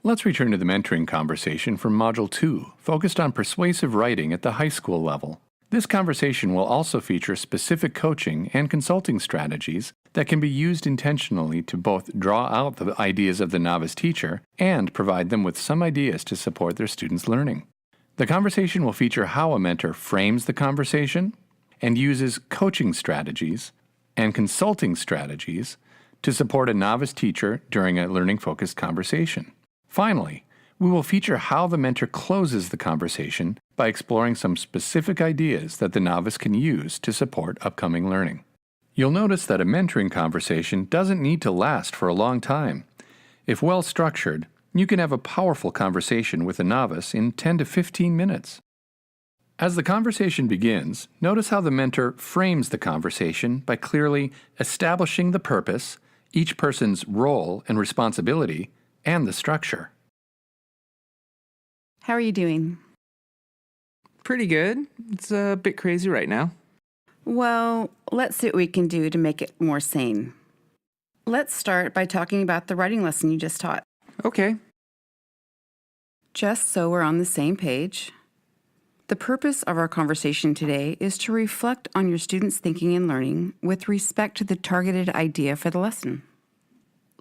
Let's return to the mentoring conversation from Module 2, focused on persuasive writing at the high school level. This conversation will also feature specific coaching and consulting strategies that can be used intentionally to both draw out the ideas of the novice teacher and provide them with some ideas to support their students' learning. The conversation will feature how a mentor frames the conversation and uses coaching strategies and consulting strategies to support a novice teacher during a learning-focused conversation. Finally, we will feature how the mentor closes the conversation by exploring some specific ideas that the novice can use to support upcoming learning. You'll notice that a mentoring conversation doesn't need to last for a long time. If well structured, you can have a powerful conversation with a novice in 10 to 15 minutes. As the conversation begins, notice how the mentor frames the conversation by clearly establishing the purpose, each person's role and responsibility, and the structure. How are you doing? Pretty good. It's a bit crazy right now. Well, let's see what we can do to make it more sane. Let's start by talking about the writing lesson you just taught. Okay. Just so we're on the same page, the purpose of our conversation today is to reflect on your students' thinking and learning with respect to the targeted idea for the lesson.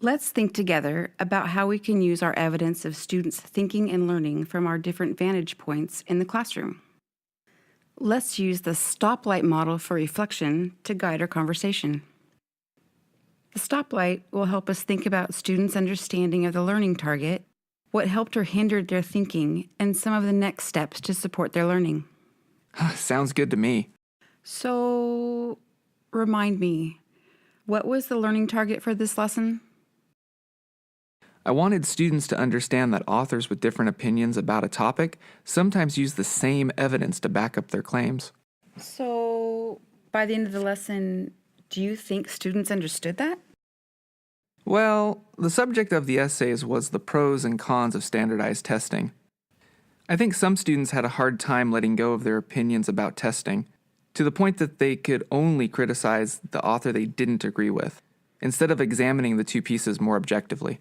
Let's think together about how we can use our evidence of students' thinking and learning from our different vantage points in the classroom. Let's use the stoplight model for reflection to guide our conversation. The stoplight will help us think about students' understanding of the learning target, what helped or hindered their thinking, and some of the next steps to support their learning. Sounds good to me. So, remind me, what was the learning target for this lesson? I wanted students to understand that authors with different opinions about a topic sometimes use the same evidence to back up their claims. So, by the end of the lesson, do you think students understood that? Well, the subject of the essays was the pros and cons of standardized testing. I think some students had a hard time letting go of their opinions about testing, to the point that they could only criticize the author they didn't agree with, instead of examining the two pieces more objectively.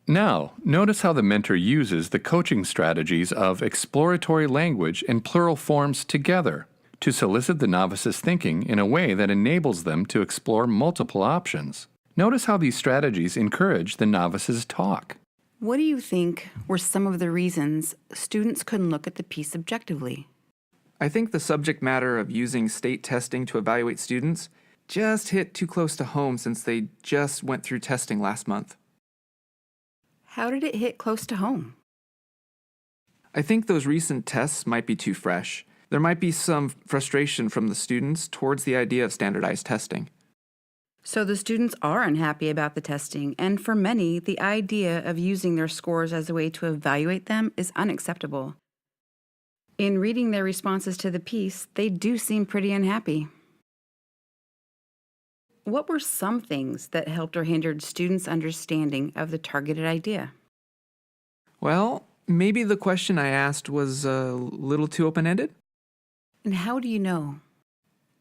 Now, notice how the mentor uses the coaching strategies of exploratory language and plural forms together to solicit the novice's thinking in a way that enables them to explore multiple options. Notice how these strategies encourage the novice's talk. What do you think were some of the reasons students couldn't look at the piece objectively? I think the subject matter of using state testing to evaluate students just hit too close to home since they just went through testing last month. How did it hit close to home? I think those recent tests might be too fresh. There might be some frustration from the students towards the idea of standardized testing. So the students are unhappy about the testing, and for many, the idea of using their scores as a way to evaluate them is unacceptable. In reading their responses to the piece, they do seem pretty unhappy. What were some things that helped or hindered students' understanding of the targeted idea? Well, maybe the question I asked was a little too open-ended. And how do you know?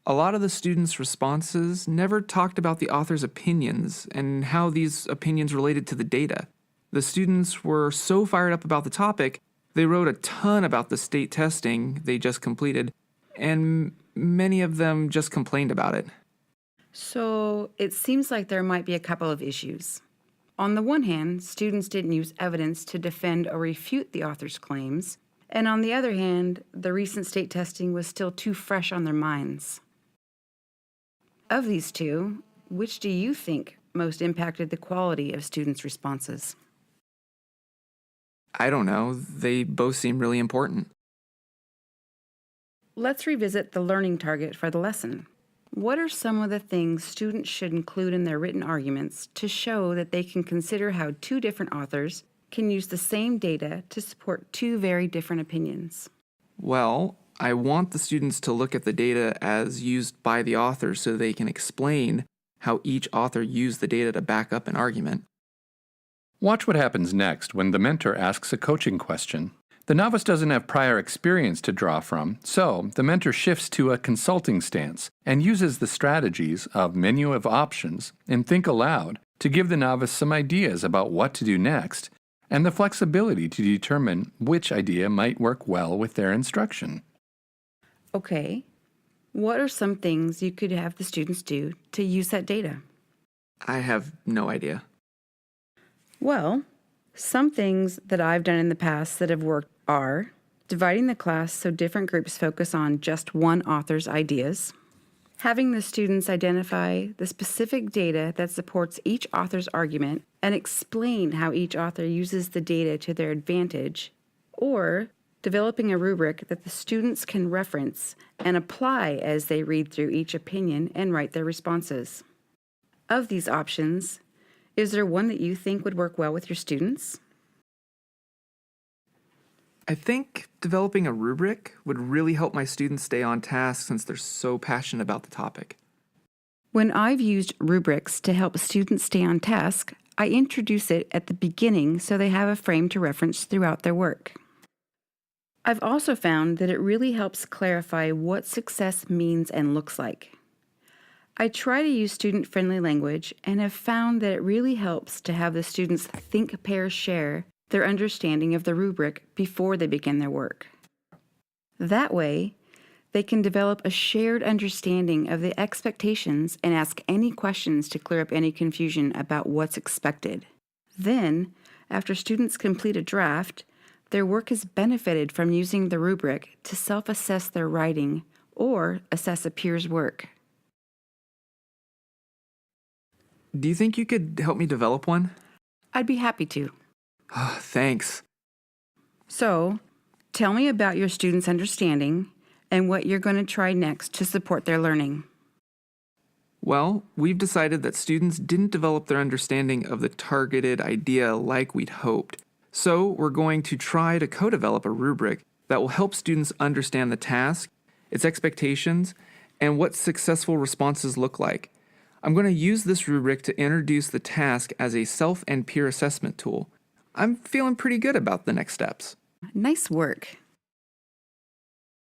A lot of the students' responses never talked about the author's opinions and how these opinions related to the data. The students were so fired up about the topic, they wrote a ton about the state testing they just completed, and many of them just complained about it. So it seems like there might be a couple of issues. On the one hand, students didn't use evidence to defend or refute the author's claims, and on the other hand, the recent state testing was still too fresh on their minds. Of these two, which do you think most impacted the quality of students' responses? I don't know, they both seem really important. Let's revisit the learning target for the lesson. What are some of the things students should include in their written arguments to show that they can consider how two different authors can use the same data to support two very different opinions? Well, I want the students to look at the data as used by the author so they can explain how each author used the data to back up an argument. Watch what happens next when the mentor asks a coaching question. The novice doesn't have prior experience to draw from, so the mentor shifts to a consulting stance and uses the strategies of menu of options and think aloud to give the novice some ideas about what to do next and the flexibility to determine which idea might work well with their instruction. Okay, what are some things you could have the students do to use that data? I have no idea. Well, some things that I've done in the past that have worked are dividing the class so different groups focus on just one author's ideas, having the students identify the specific data that supports each author's argument and explain how each author uses the data to their advantage, or developing a rubric that the students can reference and apply as they read through each opinion and write their responses. Of these options, is there one that you think would work well with your students? I think developing a rubric would really help my students stay on task since they're so passionate about the topic. When I've used rubrics to help students stay on task, I introduce it at the beginning so they have a frame to reference throughout their work. I've also found that it really helps clarify what success means and looks like. I try to use student-friendly language and have found that it really helps to have the students think, pair, share their understanding of the rubric before they begin their work. That way, they can develop a shared understanding of the expectations and ask any questions to clear up any confusion about what's expected. Then, after students complete a draft, their work has benefited from using the rubric to self-assess their writing or assess a peer's work. Do you think you could help me develop one? I'd be happy to. Thanks. So, tell me about your students' understanding and what you're going to try next to support their learning. Well, we've decided that students didn't develop their understanding of the targeted idea like we'd hoped. So we're going to try to co-develop a rubric that will help students understand the task, its expectations, and what successful responses look like. I'm going to use this rubric to introduce the task as a self and peer assessment tool. I'm feeling pretty good about the next steps. Nice work.